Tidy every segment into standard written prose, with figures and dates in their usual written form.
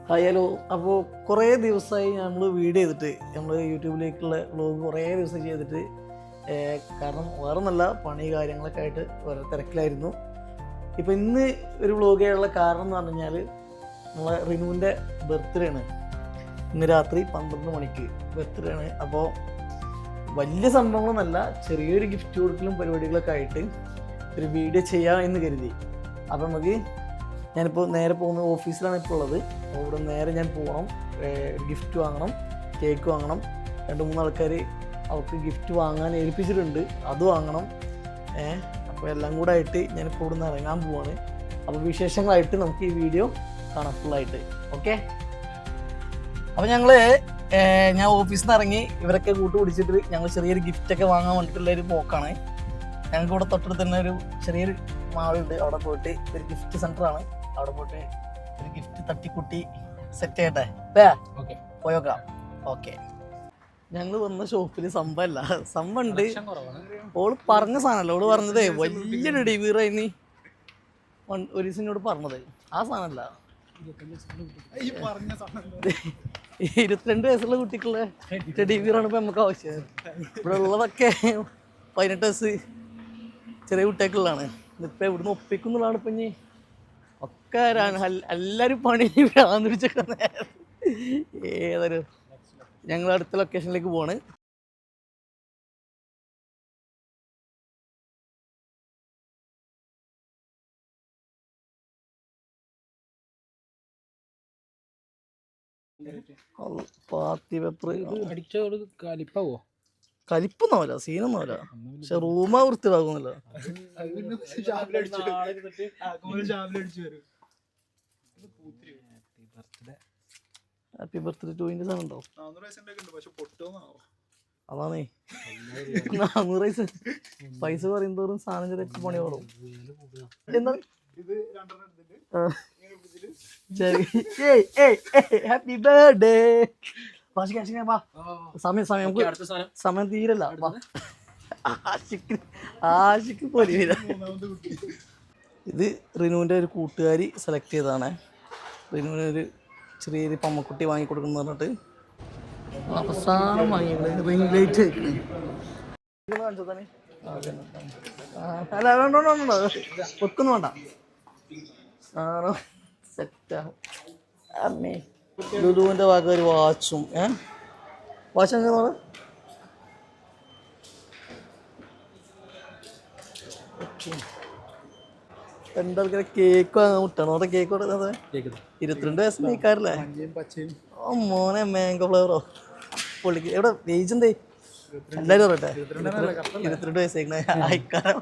Hi hello. അപ്പോൾ കുറേ ദിവസമായി നമ്മൾ വീഡിയോ ചെയ്തിട്ട് നമ്മൾ യൂട്യൂബിലേക്കുള്ള വ്ലോഗ് കുറേ ദിവസം ചെയ്തിട്ട് കാരണം വേറെ നല്ല പണി കാര്യങ്ങളൊക്കെ ആയിട്ട് വേറെ തിരക്കിലായിരുന്നു. ഇപ്പോൾ ഇന്ന് ഒരു വ്ലോഗ് ചെയ്യാനുള്ള കാരണം എന്ന് പറഞ്ഞു കഴിഞ്ഞാൽ നമ്മളെ റിനുവിൻ്റെ ബർത്ത്ഡേ ആണ്. ഇന്ന് രാത്രി 12 മണിക്ക് ബർത്ത്ഡേ ആണ്. അപ്പോൾ വലിയ സംഭവങ്ങളൊന്നല്ല, ചെറിയൊരു ഗിഫ്റ്റ് കൊടുക്കലും പരിപാടികളൊക്കെ ആയിട്ട് ഒരു വീഡിയോ ചെയ്യാം എന്ന് കരുതി. അപ്പോൾ നമുക്ക് ഞാനിപ്പോൾ നേരെ പോകുന്ന ഓഫീസിലാണ് ഇപ്പോൾ ഉള്ളത്. അപ്പോൾ ഇവിടെ നേരെ ഞാൻ പോകണം, ഒരു ഗിഫ്റ്റ് വാങ്ങണം, കേക്ക് വാങ്ങണം. 2-3 ആൾക്കാർ അവർക്ക് ഗിഫ്റ്റ് വാങ്ങാൻ ഏൽപ്പിച്ചിട്ടുണ്ട്, അത് വാങ്ങണം. അപ്പോൾ എല്ലാം കൂടെ ആയിട്ട് ഞാനിപ്പോൾ ഇവിടെ നിന്ന് ഇറങ്ങാൻ പോവാണ്. അപ്പോൾ വിശേഷങ്ങളായിട്ട് നമുക്ക് ഈ വീഡിയോ കാണാം ഫുള്ളായിട്ട്. ഓക്കെ. അപ്പോൾ ഞാൻ ഓഫീസിൽ നിന്ന് ഇറങ്ങി ഇവരൊക്കെ കൂട്ട് പിടിച്ചിട്ട് ഞങ്ങൾ ചെറിയൊരു ഗിഫ്റ്റൊക്കെ വാങ്ങാൻ വേണ്ടിയിട്ടുള്ളൊരു പോക്കാണ്. ഞങ്ങൾക്ക് ഇവിടെ തൊട്ടടുത്ത് തന്നെ ഒരു ചെറിയൊരു മാളുണ്ട്. അവിടെ പോയിട്ട് ഒരു ഗിഫ്റ്റ് സെൻ്ററാണ്, അവിടെ പോയിട്ട് ഒരു ഗിഫ്റ്റ് തട്ടിക്കുട്ടി സെറ്റ് ചെയ്യട്ടെ. ഓക്കെ, പോയോക്കാം. ഓക്കെ. ഞങ്ങൾ വന്ന ഷോപ്പിൽ സംഭവമല്ല, സംഭവമുണ്ട്. ഓള് പറഞ്ഞ സാധനമല്ല, ഓള് പറഞ്ഞതേ വലിയൊരു ഡെലിവറി ഒരു ദിവസം പറഞ്ഞത് ആ സാധനമല്ല. 22 വയസ്സുള്ള കുട്ടിക്കുള്ള ഡെലിവറിയാണ് ഇപ്പം നമുക്ക് ആവശ്യം. ഇവിടെ ഉള്ളതൊക്കെ 18 വയസ്സ് ചെറിയ കുട്ടികൾക്കുള്ളതാണ്. ഇതിപ്പോൾ ഇവിടുന്ന് ഒപ്പിക്കുന്നുള്ളതാണ്. ഇപ്പം ഇനി ഒക്കെ എല്ലാവരും പണി പിടിച്ചേക്കുന്ന ഏതൊരു ഞങ്ങൾ അടുത്ത ലൊക്കേഷനിലേക്ക് പോവാണ്. Party paper കലിപ്പാവോ? കലിപ്പൊന്നുമല്ല, സീനൊന്നുമല്ല, പക്ഷെ റൂമാ വൃത്തിയാകുന്നില്ല. ഹാപ്പി ബർത്ത്ഡേ ടു സാധനം ഉണ്ടോ? അതാണേ 400 വയസ്സ് പൈസ പറയുന്നതോറും സാധനം ചെറിയ പണിയോടും. Happy birthday. സമയം തീരല്ല. ആശിക്ക് പോലെ ഇത് റിനുവിൻ്റെ ഒരു കൂട്ടുകാരി സെലക്ട് ചെയ്തതാണ്. റിനുവിന് ഒരു ചെറിയൊരു പമ്മക്കുട്ടി വാങ്ങി കൊടുക്കുന്നു പറഞ്ഞിട്ട് അവസാനം വാങ്ങിയത് റിംഗ് ലൈറ്റ് അല്ല വേണ്ടോ ഒക്കൊന്നും വേണ്ട. സാധനം സെറ്റാകും. അമ്മേ ലുലുവിൻ്റെ ഭാഗം ഒരു വാച്ചും വാച്ച് എന്താ രണ്ടാൾക്കാരെ കേക്ക് വാങ്ങാൻ മുട്ടണം. അവിടെ കേക്ക് കൊടുക്കുന്നത് 22 വയസ്സിന് കേൾക്കാറില്ലേ? ഓ മോനെ, മാംഗോ ഫ്ലേവറോ പൊളിക്ക്. എവിടെ ഏജ് എന്തേ എല്ലാവരും പറയട്ടെ? 22 വയസ്സേക്കണേ. അയക്കാരം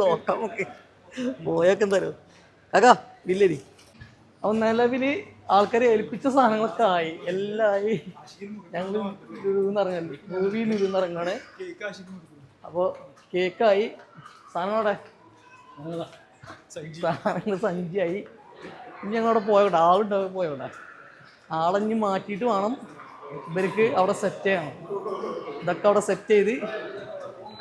നോക്കാം നമുക്ക്. പോയൊക്കെ എന്തായാലും കാക്കാ വില്ലേരി. അപ്പം നിലവിൽ ആൾക്കാരെ ഏൽപ്പിച്ച സാധനങ്ങളൊക്കെ ആയി, എല്ലാം ആയി. ഞങ്ങൾ ഇറങ്ങല്ലേ, മൂവിയിൽ ഇറങ്ങാണ്. അപ്പോൾ കേക്കായി, സാധനങ്ങളവിടെ സാധനങ്ങൾ സഞ്ചിയായി. ഇനി ഞങ്ങളവിടെ പോയോട്ടെ, ആളുണ്ടാവും പോയോട്ടെ. ആളഞ്ഞ് മാറ്റിയിട്ട് വേണം ഇവർക്ക് അവിടെ സെറ്റ് ചെയ്യണം. ഇതൊക്കെ അവിടെ സെറ്റ് ചെയ്ത്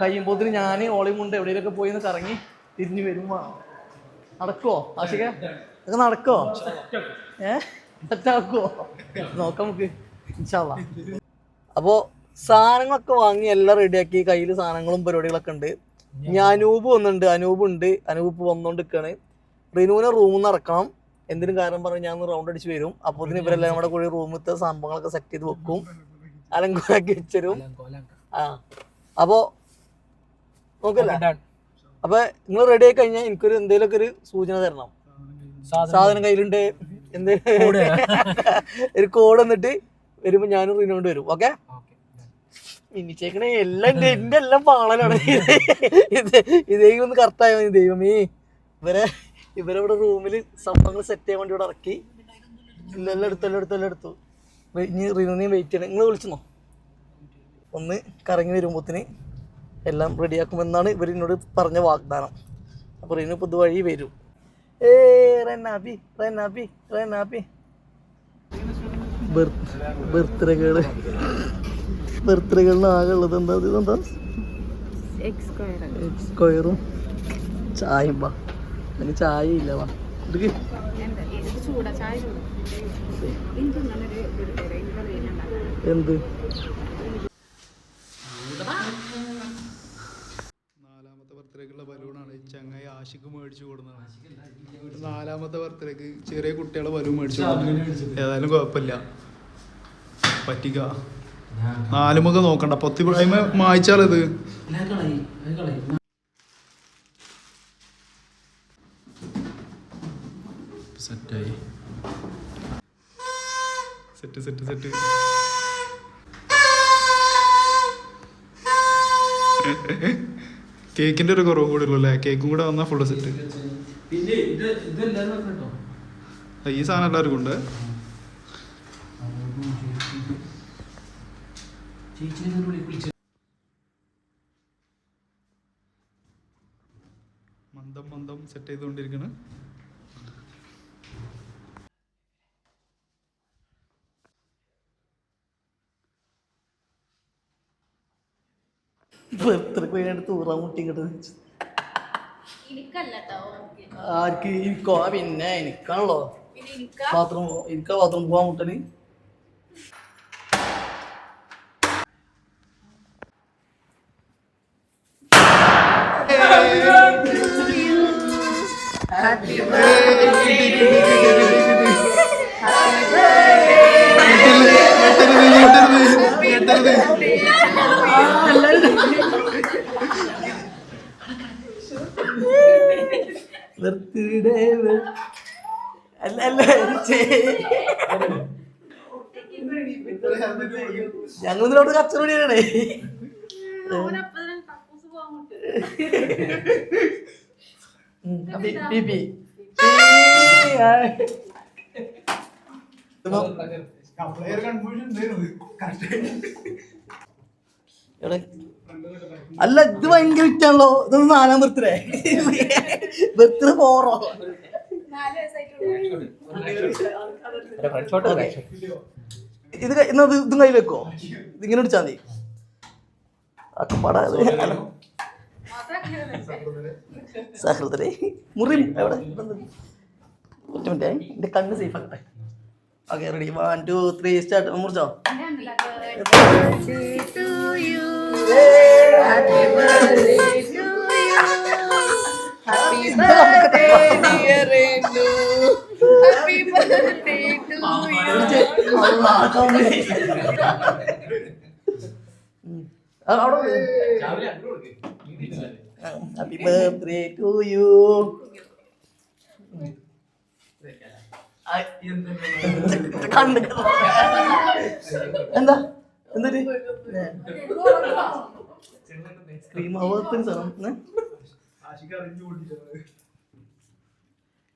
കഴിയുമ്പോഴത്തേന് ഞാൻ ഓളയും കൊണ്ട് എവിടെയൊക്കെ പോയി ഒന്ന് കറങ്ങി തിരിഞ്ഞ് വരും വേണം. നടക്കുമോ ആഷിക? ഇതൊക്കെ നടക്കുമോ? സെറ്റാക്കുമോ? നോക്കാം നമുക്ക് ഇൻഷാ അല്ലാ. അപ്പോൾ സാധനങ്ങളൊക്കെ വാങ്ങി എല്ലാം റെഡിയാക്കി, കയ്യിൽ സാധനങ്ങളും പരിപാടികളൊക്കെ ഉണ്ട്. ഇനി അനൂപ് വന്നിട്ടുണ്ട്, അനൂപ് ഇപ്പോൾ വന്നുകൊണ്ടിരിക്കുകയാണ്. റിനുവിനെ റൂമിൽ നിന്ന് ഇറക്കണം. എന്തിനും കാരണം പറഞ്ഞ് ഞാൻ റൗണ്ട് അടിച്ച് വരും. അപ്പോൾ ഇതിന് ഇവരെല്ലാം നമ്മുടെ കൂടി റൂമിലത്തെ സംഭവങ്ങളൊക്കെ സെറ്റ് ചെയ്ത് വെക്കും, അലങ്കോലാക്കി വെച്ചരും. അപ്പോൾ നോക്കല്ലേ. അപ്പോൾ നിങ്ങൾ റെഡി ആയി കഴിഞ്ഞാൽ എനിക്കൊരു എന്തെങ്കിലുമൊക്കെ ഒരു സൂചന തരണം. സാധനം കയ്യിലുണ്ട്, എന്തേലും ഒരു കോഡ് വന്നിട്ട് വരുമ്പോൾ ഞാനും റിനോണ്ട് വരും. ഓക്കെ. ഇനിച്ചേക്കണേ എല്ലാം എൻ്റെ എല്ലാം പാളലാണ്. ഇതേക്കും ഒന്ന് കറക്റ്റായാൽ മതി. ദൈവമേ, ഇവരവിടെ റൂമിൽ സംഭവങ്ങൾ സെറ്റ് ചെയ്യാൻ വേണ്ടി ഇവിടെ ഇറക്കി. എല്ലാം എടുത്തു. ഇനി റിനുവിനെയും വെയിറ്റ് ചെയ്യണം. നിങ്ങൾ വിളിച്ചെന്നോ? ഒന്ന് കറങ്ങി വരുമ്പോഴത്തിന് എല്ലാം റെഡിയാക്കുമെന്നാണ് ഇവരെന്നോട് പറഞ്ഞ വാഗ്ദാനം. അപ്പോൾ റിനു ഇപ്പോൾ ഇതുവഴി വരും. ബർത്ത്ഡേകളിന് ആകെ ഉള്ളത് ഇതെന്താ സ്ക്വയറും ചായയും. വാ, അതിന് ചായ ഇല്ല. വാ, എന്ത് നാലാമത്തെ ബർത്ത്ഡേക്കുള്ള ബലൂണാണ് ചങ്ങായി ആഷിക്ക് മേടിച്ചു കൊടുക്കുന്നത്. നാലാമത്തെ ബർത്ത്ഡേക്ക് ചെറിയ കുട്ടികളെ ബലൂൺ മേടിച്ചു കൊടുക്കുന്നത്. ഏതായാലും കുഴപ്പമില്ല, പറ്റിക്ക. നാലുമൊക്കെ നോക്കണ്ട, പൊത്തി മായിച്ചാലത് സെറ്റായി. Set set set. കേക്കിന്റെ ഒരു കുറവ് കൂടെ ഉള്ളൂ അല്ലേ? കേക്കും കൂടെ വന്നാൽ ഫുള്ള് സെറ്റ്. ഈ സാധനം എല്ലാവർക്കും ഉണ്ട്. മന്ദം മന്ദം സെറ്റ് ചെയ്തുകൊണ്ടിരിക്കണ്. തൂറാൻ മുട്ടി ആർക്ക് എനിക്കോ? പിന്നെ എനിക്കാണല്ലോ ബാത്റൂം. എനിക്കാ ബാത്റൂം പോവാൻ മുട്ടല്. ഞങ്ങളിതിലോട്ട് കച്ചറോടിയാണ്. അല്ല ഇത് ഭയങ്കര വിറ്റാണല്ലോ. ഇതൊന്നും 4ാം ബർത്ത്ഡേ. ബർത്ത്ഡേ 4 ഇത് ഇതും കയ്യിൽ വെക്കോ? ഇതിങ്ങനെ പിടിച്ചാൽ മതി. അക്കപ്പാടാ സഹൃദരെ. മുറി എവിടെ? ഒറ്റ മിനിറ്റ്, എന്റെ കണ്ണ് സേഫ് ആക്കട്ടെ. Okay, ready. 1 2 3 സ്റ്റാർട്ട്. മുറിച്ചോ? Happy birthday to you. എന്താ എന്നിട്ട് ക്രീം ആവാത്തൊരു സാധനം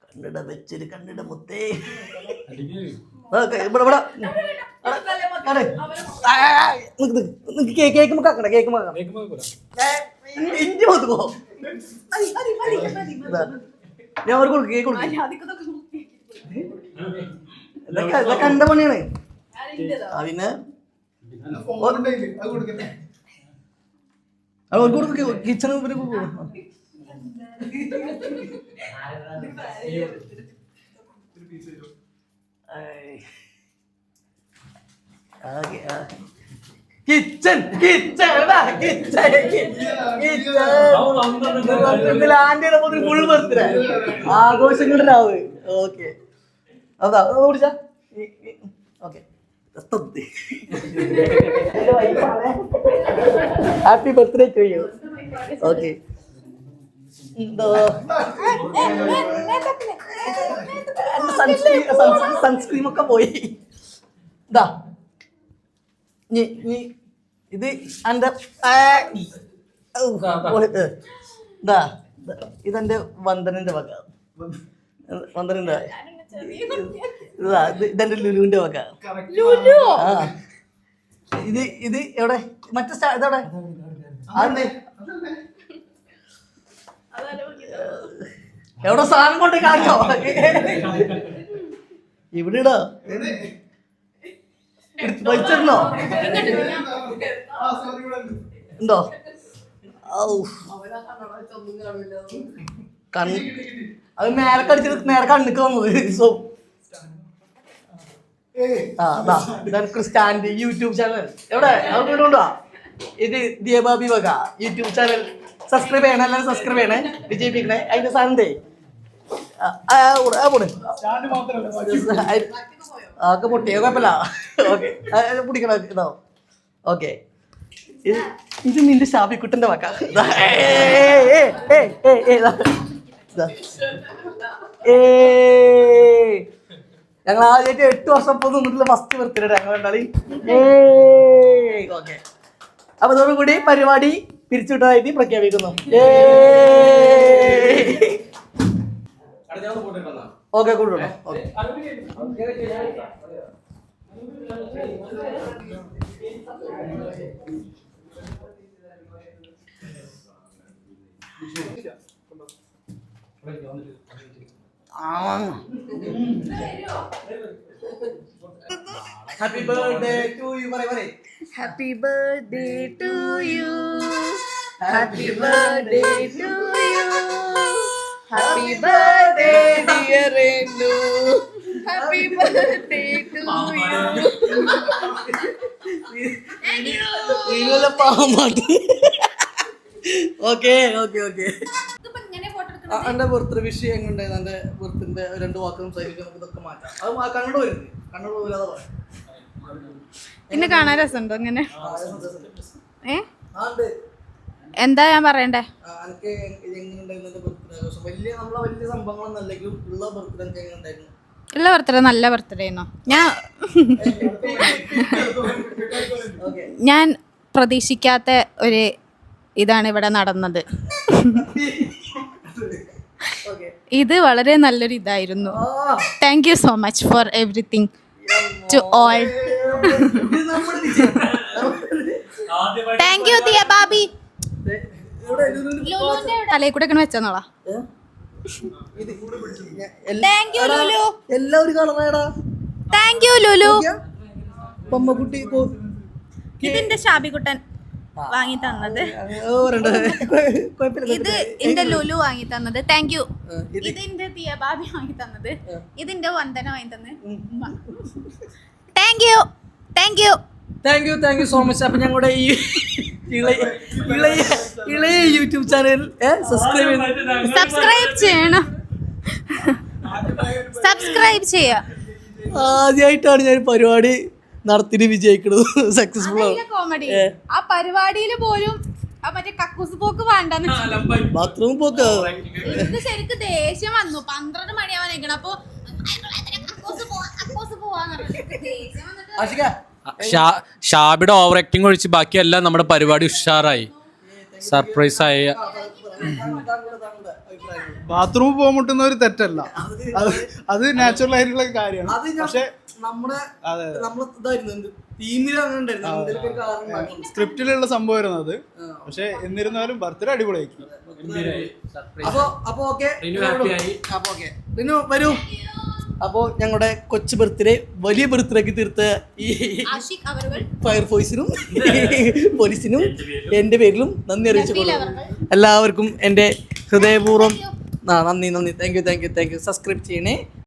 കണ്ടിട വെച്ചൊരു കണ്ടിട മുത്തേ. കേക്ക് മുക്കാക്കണ്ട, കേക്ക് മുക്കാം. ഇഞ്ചി മൊത്തോ ഞാൻ അവർക്ക് കൊടുക്കും. കേക്ക് കൊടുക്കും. ഇതൊക്കെ എന്റെ പണിയാണ്. പിന്നെ അവർക്ക് കൊടുക്കും. കിച്ചണ് ഫുൾ ബർത്ത്ഡേ ആഘോഷങ്ങളുടെ രാവ്. ഓക്കെ, അതാ കുടിച്ചാ. Okay, happy birthday to you. Okay, sunscreen ഒക്കെ പോയി. ഇതാ ഇത് എന്റെ ഇതെന്റെ വന്ദനന്റെ വക. വന്ദനന്റെ ഇതെന്റെ ലുലുവിന്റെ വക. ആ ഇത് എവിടെ? മറ്റേ ഇതവിടെ അതെ എവിടെ സാധനം കൊണ്ട് കാണിച്ചോ? ഇവിടെ ഇടോ വലിച്ചിരുന്നോ? എന്തോ അത് നേരെ കടിച്ചിട്ട് നേരെ കണ്ണിക്ക് വന്നത്. സോ ഇതാണ് ക്രിസ്റ്റാൻ്റെ യൂട്യൂബ് ചാനൽ. എവിടെ കൊണ്ടുപോവാ? ഇത് ദിയബാബി വക യൂട്യൂബ് ചാനൽ. സബ്സ്ക്രൈബ് ചെയ്യണേ, എല്ലാവരും സബ്സ്ക്രൈബ് ചെയ്യണേ, വിജയിപ്പിക്കണേ. അതിന്റെ സാധനത്തെ ഒക്കെ പൊട്ടിയ കുഴപ്പമില്ല. ഓക്കെ പിടിക്കണ ഇതാവും. ഓക്കെ, ഇത് നിന്റെ ഷാഫിക്കുട്ടന്റെ വക. ഞങ്ങൾ ആദ്യമായിട്ട് 8 വർഷം ഇപ്പൊ നിന്നിട്ടുള്ള ഫസ്റ്റ് ബർത്ത്ഡേ ഞങ്ങൾ ഉണ്ടാളി. ഓക്കെ, അപ്പൊ അതോടുകൂടി പരിപാടി പിരിച്ചുവിട്ടതായിട്ട് പ്രഖ്യാപിക്കുന്നു. ഓക്കെ, കൂട്ടണം. Okay, happy birthday to you. പറയ്. Happy birthday to you. Happy birthday to you. Happy birthday dear Renu. Happy birthday to you. Thank you. ഇല്ല പാമാട്ടി. ഓക്കെ എന്റെ ബർത്ത്ഡേ വിഷയം എങ്ങനെയുണ്ടായിരുന്നു? എന്റെ ബർത്ത്ഡേ 2 വാക്ക് സംസാരിക്കാൻ നമുക്ക് ഇതൊക്കെ മാറ്റാം. അത് കണ്ണോട് വരുന്നത് കണ്ണോട് പോലാതെ പറയാം. എന്നെ കാണാൻ രസമുണ്ടോ ഇങ്ങനെ? എന്താ ഞാൻ പറയണ്ടേ? എനിക്ക് എങ്ങനെയുണ്ടായിരുന്നു ബർത്ത്ഡേ ആഘോഷം? വലിയ സംഭവങ്ങളൊന്നും അല്ലെങ്കിലും ഉള്ള ബർത്ത്ഡേ എനിക്ക് എങ്ങനെ ഉണ്ടായിരുന്നു? ഉള്ള ബർത്ത്ഡേ നല്ല ബർത്ത്ഡേ ആയിരുന്നോ? ഞാൻ പ്രതീക്ഷിക്കാത്ത ഒരു ഇതാണ് ഇവിടെ നടന്നത്. ഇത് വളരെ നല്ലൊരു ഇതായിരുന്നു. Thank you so much for everything to all. Thank you Diya ബാബി. തലയിൽ കൂടെ വെച്ചോളാം. Thank you Lulu. എല്ലാവരും കളറായടാ. Thank you Lulu. പമ്മക്കുട്ടി ഇതിന്റെ ഷാബിക്കുട്ടൻ വാങ്ങി തന്നത്. ഇത് എന്റെ ലുലു വാങ്ങി തന്നത്. Thank you. ഇതിന്റെ ദിയ ബാബി വാങ്ങി തന്നത്. ഇതിന്റെ വന്ദന വാങ്ങി തന്നത്. Thank you so much. അപ്പൊ ഞങ്ങളുടെ ഈ ഇളയ യൂട്യൂബ് ചാനൽ സബ്സ്ക്രൈബ് ചെയ്യണം. സബ്സ്ക്രൈബ് ചെയ്യാം. ആദ്യമായിട്ടാണ് ഞാൻ പരിപാടി നടത്തിട്ട് വിജയിക്കുന്നത്. Successful comedy. ആ പരിപാടിയിൽ പോലും മറ്റേ കക്കൂസ് പോക്ക് വേണ്ടെന്ന് ബാത്റൂം പോക്ക്. ഇത് ശരിക്കും ദേഷ്യം വന്നു. 12 മണിയാവാൻ അപ്പൊ ഷാബിയുടെ ഓവർ ആക്ടിങ് ഒഴിച്ച് ബാക്കിയെല്ലാം നമ്മുടെ പരിപാടി ഉഷാറായി, സർപ്രൈസ് ആയി. ബാത്റൂമിൽ പോകാൻ മുട്ടുന്ന ഒരു തെറ്റല്ല, അത് നാച്ചുറൽ ആയിട്ടുള്ള കാര്യമാണ്. പക്ഷെ സ്ക്രിപ്റ്റിലുള്ള സംഭവമായിരുന്നു അത്. പക്ഷെ എന്നിരുന്നാലും ബർത്ത്ഡേ അടിപൊളിയാക്കി. വരൂ. അപ്പോൾ ഞങ്ങളുടെ കൊച്ചു ബർത്ത്ഡേ വലിയ ബർത്ത്ഡേക്ക് തീർത്ത ഈ ഫയർഫോഴ്സിനും പോലീസിനും എൻ്റെ പേരിലും നന്ദി അറിയിച്ചുകൊള്ളുന്നു. എല്ലാവർക്കും എൻ്റെ ഹൃദയപൂർവ്വം നന്ദി. Thank you. സബ്സ്ക്രൈബ് ചെയ്യണേ.